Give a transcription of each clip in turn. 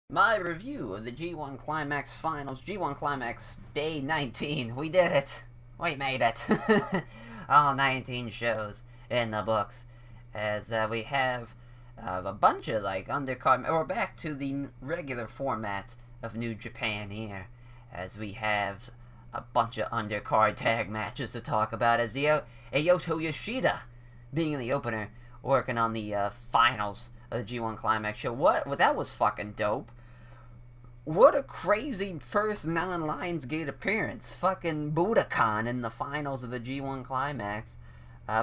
My review of the G1 Climax Finals, G1 Climax Day 19. We did it. We made it. All 19 shows in the books. As we have a bunch of undercard. We're back to the regular format of New Japan here. As we have a bunch of undercard tag matches to talk about. As Ayoto Yoshida being in the opener, working on the finals of the G1 Climax show. What? That was fucking dope. What a crazy first non-Lionsgate appearance. Fucking Budokan in the finals of the G1 Climax.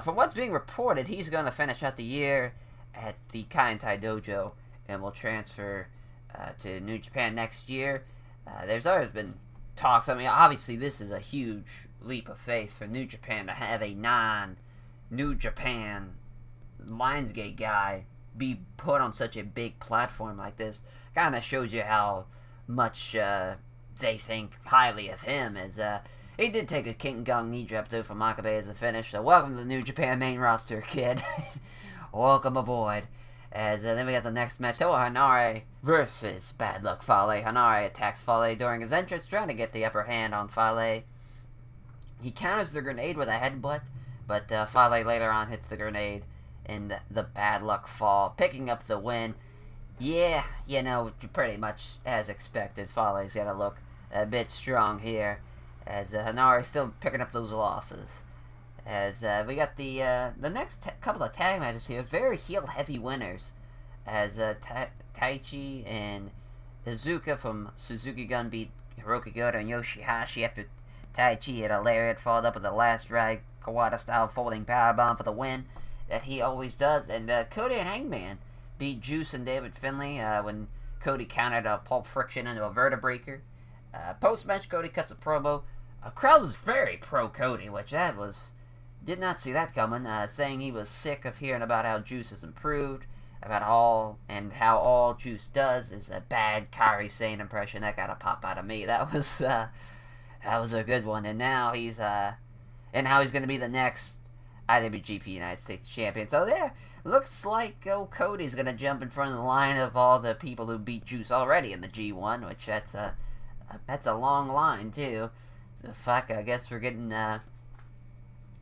From what's being reported, he's going to finish out the year at the Kaientai Dojo and will transfer to New Japan next year. There's always been talks. I mean, obviously, this is a huge leap of faith for New Japan to have a non-New Japan Lionsgate guy be put on such a big platform like this. Kind of shows you how much they think highly of him, as he did take a King Kong knee drop though from Makabe as the finish. So welcome to the New Japan main roster, kid. Welcome aboard. As then we got the next match, Toa Hanare versus Bad Luck Fale. Hanare attacks Fale during his entrance, trying to get the upper hand on Fale. He counters the grenade with a headbutt, but Fale later on hits the grenade in the Bad Luck Fall, picking up the win. Yeah, pretty much as expected. Fale's got to look a bit strong here, as Hanare still picking up those losses. As we got the next couple of tag matches here, very heel-heavy winners, as Taichi and Izuka from Suzuki Gun beat Hiroki Goto and Yoshihashi after Taichi hit a lariat, followed up with a last ride Kawada-style folding powerbomb for the win that he always does. And Cody and Hangman beat Juice and David Finlay when Cody countered a Pulp Friction into a Vertebreaker. Post-match, Cody cuts a promo. A crowd was very pro-Cody, which did not see that coming, saying he was sick of hearing about how Juice has improved, about how all Juice does is a bad Kairi Sane impression. That got a pop out of me. That was a good one. And now he's going to be the next IWGP United States champion. So there, looks like Cody's going to jump in front of the line of all the people who beat Juice already in the G1, which that's a long line too. So fuck, I guess we're getting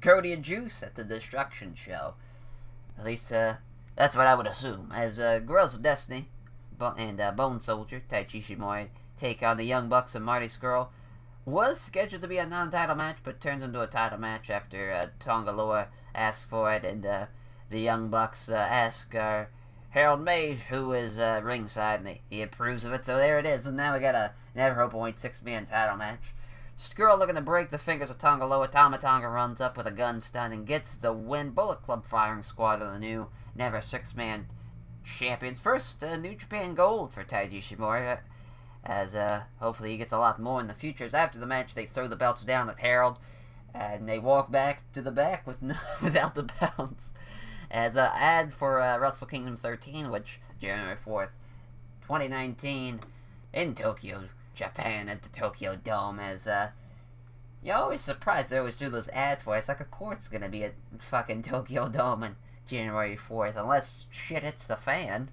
Cody and Juice at the Destruction show. At least that's what I would assume. As Girls of Destiny and Bone Soldier, Taichi Shimori, take on the Young Bucks and Marty Scurll. Was scheduled to be a non-title match, but turns into a title match after Tonga Loa asks for it, and the Young Bucks ask Harold May, who is ringside, and he approves of it. So there it is. And now we got a Never Openweight 6-man title match. Scurll looking to break the fingers of Tonga Loa. Tama Tonga runs up with a gun stun and gets the win. Bullet Club Firing Squad are the new Never 6-man champions. First New Japan Gold for Taiji Shimori, as hopefully he gets a lot more in the future. As after the match, they throw the belts down at Harold, and they walk back to the back without the belts. As an ad for Wrestle Kingdom 13, which January 4th, 2019, in Tokyo, Japan, at the Tokyo Dome. As you're always surprised they always do those ads for it. It's like, of course it's gonna be at fucking Tokyo Dome on January 4th, unless shit hits the fan.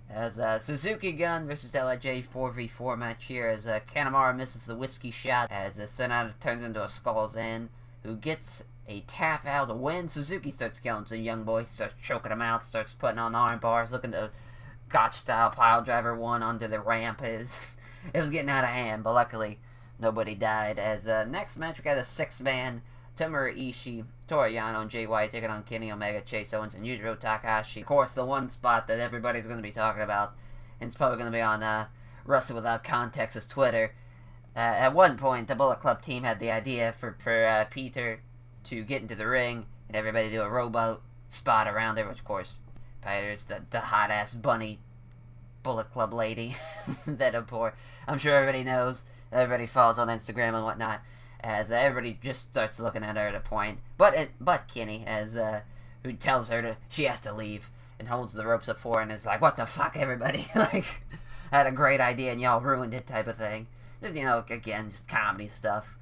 As Suzuki Gun versus LIJ 4v4 match here, as Kanemaru misses the whiskey shot, as Sonata turns into a Skull's End, who gets a tap out to win. Suzuki starts killing some young boys, starts choking them out, starts putting on arm bars, looking to Gotch-style pile driver one onto the ramp. It was getting out of hand, but luckily nobody died. As next match, we got a 6-man Tomohiro Ishii, Toru Yano, and Jay White taking on Kenny Omega, Chase Owens, and Yujiro Takahashi. Of course, the one spot that everybody's going to be talking about, and it's probably going to be on Wrestle Without Context's Twitter. At one point, the Bullet Club team had the idea for Peter to get into the ring and everybody do a rowboat spot around there, which of course Peter's the hot-ass bunny Bullet Club lady that I'm sure everybody knows. Everybody follows on Instagram and whatnot. As everybody just starts looking at her at a point, but Kenny, as who tells her she has to leave and holds the ropes up for her and is like, "What the fuck, everybody? Like, I had a great idea and y'all ruined it," type of thing. Just again, just comedy stuff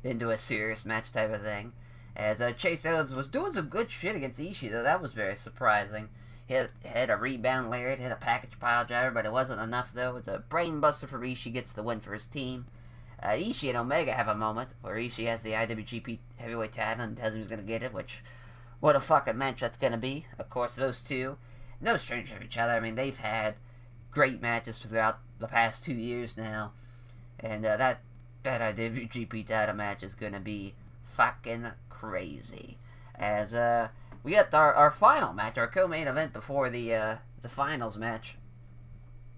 into a serious match type of thing. As Chase Owens was doing some good shit against Ishii, though that was very surprising. hit a rebound lariat, hit a package pile driver, but it wasn't enough though. It's a brain buster for Ishii, gets the win for his team. Ishii and Omega have a moment where Ishii has the IWGP Heavyweight title and tells him he's going to get it, which, what a fucking match that's going to be. Of course, those two, no strangers of each other. I mean, they've had great matches throughout the past 2 years now, and that IWGP title match is going to be fucking crazy. As we got our final match, our co-main event before the finals match,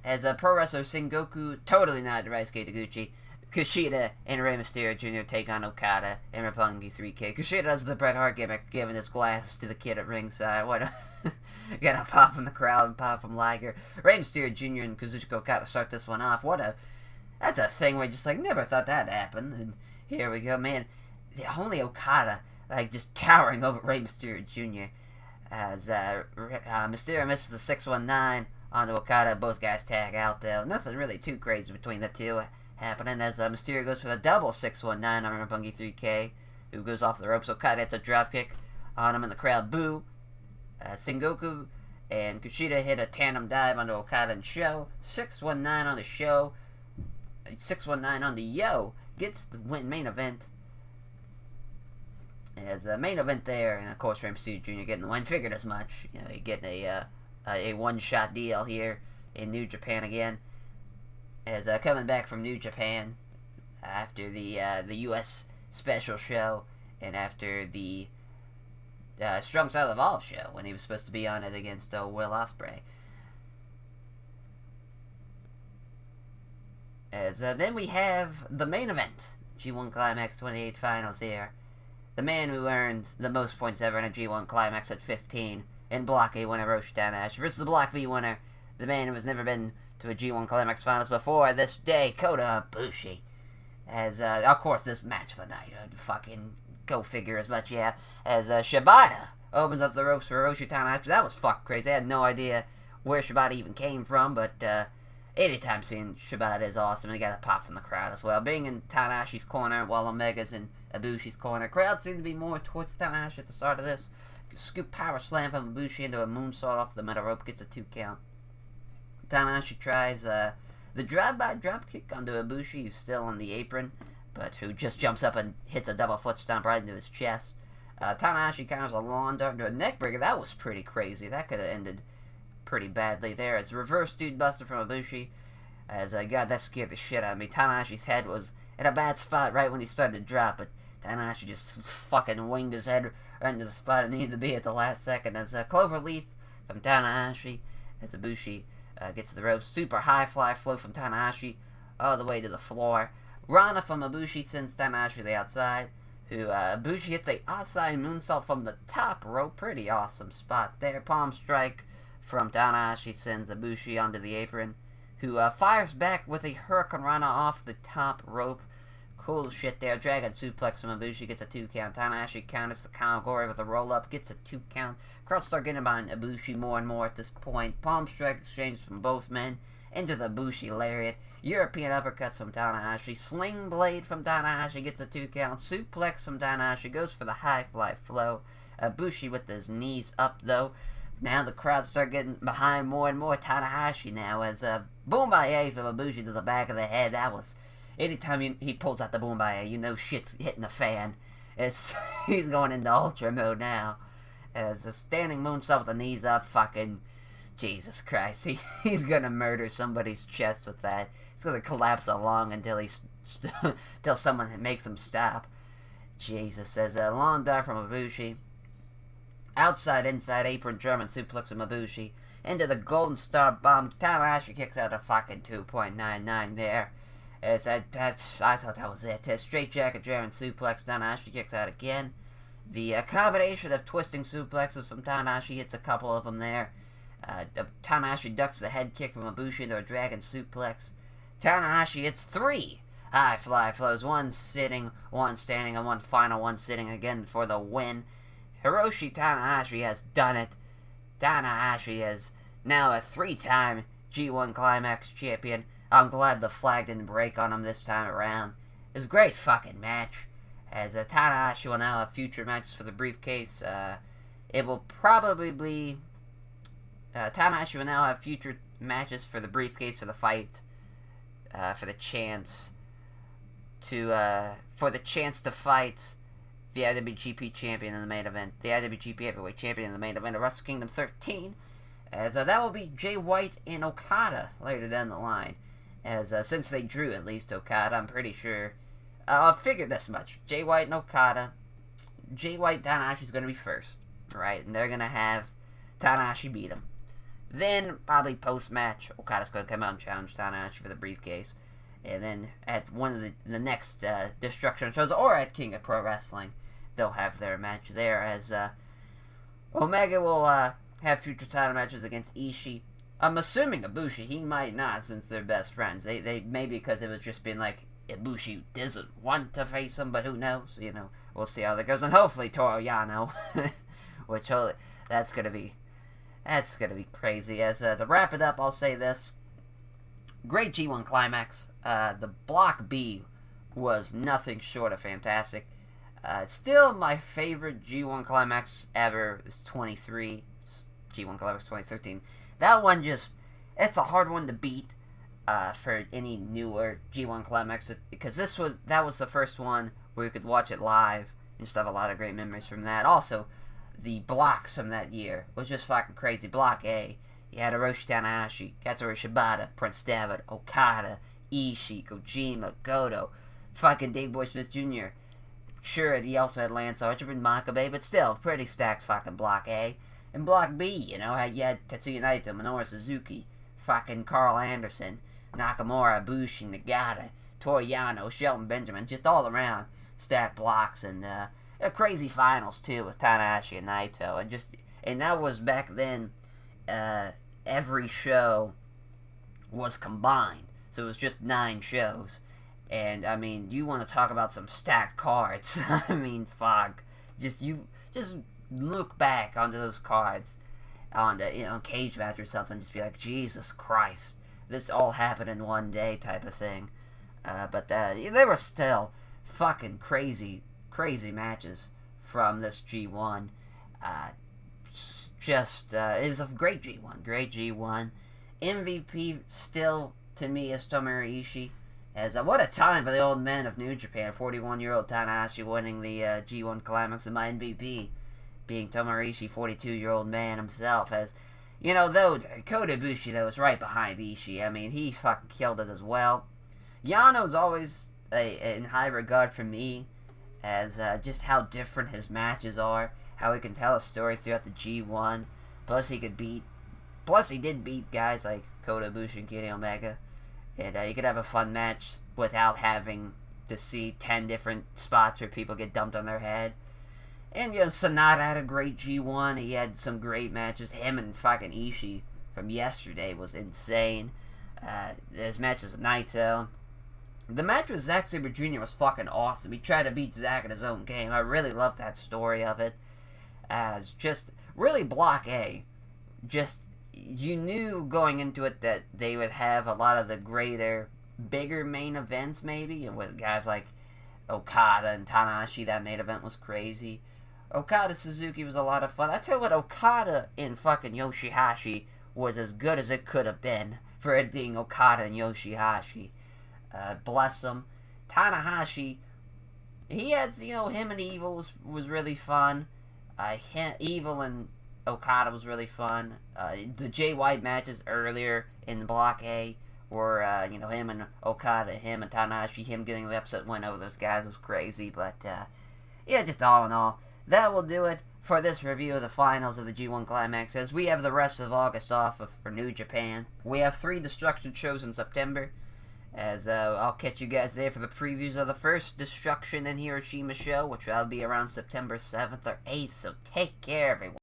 as pro wrestler Sengoku, totally not Daisuke Taguchi, Kushida and Rey Mysterio Jr. take on Okada and Roppongi 3K. Kushida does the Bret Hart gimmick, giving his glasses to the kid at ringside. What a got a pop from the crowd and pop from Liger. Rey Mysterio Jr. and Kazuchika Okada start this one off. That's a thing where you just like never thought that'd happen. And here we go, man. Only Okada just towering over Rey Mysterio Jr. as Mysterio misses the 619 onto Okada. Both guys tag out though. Nothing really too crazy between the two happening as Mysterio goes for the double 619 on Roppongi 3K, who goes off the ropes. Okada hits a dropkick on him and the crowd boo. Sengoku and Kushida hit a tandem dive onto Okada and Sho. 619 on the Sho. 619 on the Yo gets the win main event. As a main event there, and of course Rey Mysterio Jr. getting the win. Figured as much. You know, getting a one-shot deal here in New Japan again. As coming back from New Japan after the U.S. special show and after the Strong Style Evolved show when he was supposed to be on it against Will Ospreay. As then we have the main event, G1 Climax 28 Finals here. The man who earned the most points ever in a G1 Climax at 15 in Block A winner Hiroshi Tanahashi versus the Block B winner, the man who has never been to a G1 Climax Finals before this day, Kota Ibushi. As, of course, this match of the night, fucking go figure as much, yeah, as Shibata opens up the ropes for Hiroshi Tanahashi. That was fucking crazy. I had no idea where Shibata even came from, but anytime seeing Shibata is awesome, and he got a pop from the crowd as well. Being in Tanahashi's corner while Omega's in Ibushi's corner. Crowd seemed to be more towards Tanahashi at the start of this. Scoop power slam from Ibushi into a moonsault off the middle rope, gets a 2 count. Tanahashi tries the drive-by dropkick onto Ibushi, who's still on the apron, but who just jumps up and hits a double foot stomp right into his chest. Tanahashi counters a lawn dart into a neckbreaker. That was pretty crazy. That could have ended pretty badly there. As reverse dude buster from Ibushi. As, God, that scared the shit out of me. Tanahashi's head was in a bad spot right when he started to drop, but Tanahashi just fucking winged his head right into the spot it needed to be at the last second. As Cloverleaf from Tanahashi, as Ibushi gets to the ropes. Super high fly flow from Tanahashi all the way to the floor. Rana from Ibushi sends Tanahashi to the outside. Ibushi hits a outside moonsault from the top rope. Pretty awesome spot there. Palm strike from Tanahashi sends Ibushi onto the apron. Who fires back with a Hurricane Rana off the top rope. Cool shit there. Dragon suplex from Ibushi gets a 2 count. Tanahashi counters the Kawagori with a roll-up, gets a 2 count. Crowd start getting behind Ibushi more and more at this point. Palm strike exchange from both men into the Ibushi lariat. European uppercuts from Tanahashi. Sling blade from Tanahashi gets a 2 count. Suplex from Tanahashi goes for the high fly flow. Ibushi with his knees up though. Now the crowd start getting behind more and more Tanahashi now as Boombaye from Ibushi to the back of the head. That was... Anytime he pulls out the Boombaye, you know shit's hitting the fan. He's going into ultra mode now. As a standing moonsault with the knees up, fucking... Jesus Christ. He's gonna murder somebody's chest with that. He's gonna collapse along until until someone makes him stop. Jesus. As a long dive from Ibushi. Outside, inside apron German suplex from Ibushi. Into the Golden Star Bomb. Tanahashi kicks out a fucking 2.99 there. As I thought that was it. Straight jacket German suplex. Tanahashi kicks out again. The combination of twisting suplexes from Tanahashi hits a couple of them there. Tanahashi ducks the head kick from Ibushi into a dragon suplex. Tanahashi hits 3 high fly flows. 1 sitting, 1 standing, and 1 final one sitting again for the win. Hiroshi Tanahashi has done it. Tanahashi is now a 3-time G1 Climax champion. I'm glad the flag didn't break on him this time around. It was a great fucking match. As Tanahashi will now have future matches for the briefcase. It will probably be Tanahashi will now have future matches for the briefcase, for the fight, for the chance to fight the IWGP champion in the main event, the IWGP Heavyweight Champion in the main event of Wrestle Kingdom 13, as that will be Jay White and Okada later down the line. As since they drew at least Okada, I'm pretty sure. I'll figure this much: Jay White and Okada, Jay White Tanahashi's going to be first, right? And they're going to have Tanahashi beat him. Then probably post match, Okada's going to come out and challenge Tanahashi for the briefcase. And then at one of the next Destruction shows, or at King of Pro Wrestling, they'll have their match there, as Omega will have future title matches against Ishii. I'm assuming Ibushi, he might not, since they're best friends. They maybe because it was just been like, Ibushi doesn't want to face him, but who knows, you know, we'll see how that goes. And hopefully Toru Yano, which, that's gonna be crazy. As to wrap it up, I'll say this: great G1 Climax. The Block B was nothing short of fantastic. Still, my favorite G1 Climax ever is 23, G1 Climax 2013. That one it's a hard one to beat for any newer G1 Climax, because that was the first one where you could watch it live and just have a lot of great memories from that. Also, the blocks from that year was just fucking crazy. Block A, you had Hiroshi Tanahashi, Katsuyori Shibata, Prince Devitt, Okada, Ishii, Kojima, Goto, fucking Dave Boy Smith Jr. Sure, he also had Lance Archer and Makabe, but still, pretty stacked fucking Block A. And Block B, you know, you had Tetsuya Naito, Minoru Suzuki, fucking Carl Anderson, Nakamura, Ibushi, Nagata, Toru Yano, Shelton Benjamin, just all around stacked blocks, and crazy finals too with Tanahashi and Naito, and that was back then. Every show was combined, so it was just 9 shows, and I mean, you want to talk about some stacked cards? I mean, fuck, just look back onto those cards on the cage match or something, just be like, Jesus Christ, this all happened in one day type of thing. But they were still fucking crazy matches from this G1. It was a great G1. MVP still, to me, is Tomohiro Ishii. As what a time for the old men of New Japan. 41-year-old Tanahashi winning the G1 Climax, and my MVP being Tomohiro Ishii, 42-year-old man himself. As though Kota Ibushi though is right behind Ishii. I mean, he fucking killed it as well. Yano's always in high regard for me, as just how different his matches are, how he can tell a story throughout the G1. Plus he did beat guys like Kota Ibushi and Kenny Omega, and you could have a fun match without having to see 10 different spots where people get dumped on their head. And Sonata had a great G1. He had some great matches. Him and fucking Ishii from yesterday was insane. His matches with Naito. The match with Zack Sabre Jr. was fucking awesome. He tried to beat Zack in his own game. I really loved that story of it. As just really Block A. Just, you knew going into it that they would have a lot of the bigger main events maybe, and with guys like Okada and Tanahashi. That main event was crazy. Okada Suzuki was a lot of fun. I tell you what, Okada and fucking Yoshihashi was as good as it could have been for it being Okada and Yoshihashi. Bless them. Tanahashi, he had, him and Evil was really fun. Evil and Okada was really fun. The Jay White matches earlier in Block A were, him and Okada, him and Tanahashi, him getting the upset win over those guys was crazy. But, yeah, just all in all, that will do it for this review of the finals of the G1 Climax, as we have the rest of August off for New Japan. We have 3 Destruction shows in September, as I'll catch you guys there for the previews of the first Destruction in Hiroshima show, which will be around September 7th or 8th, so take care, everyone.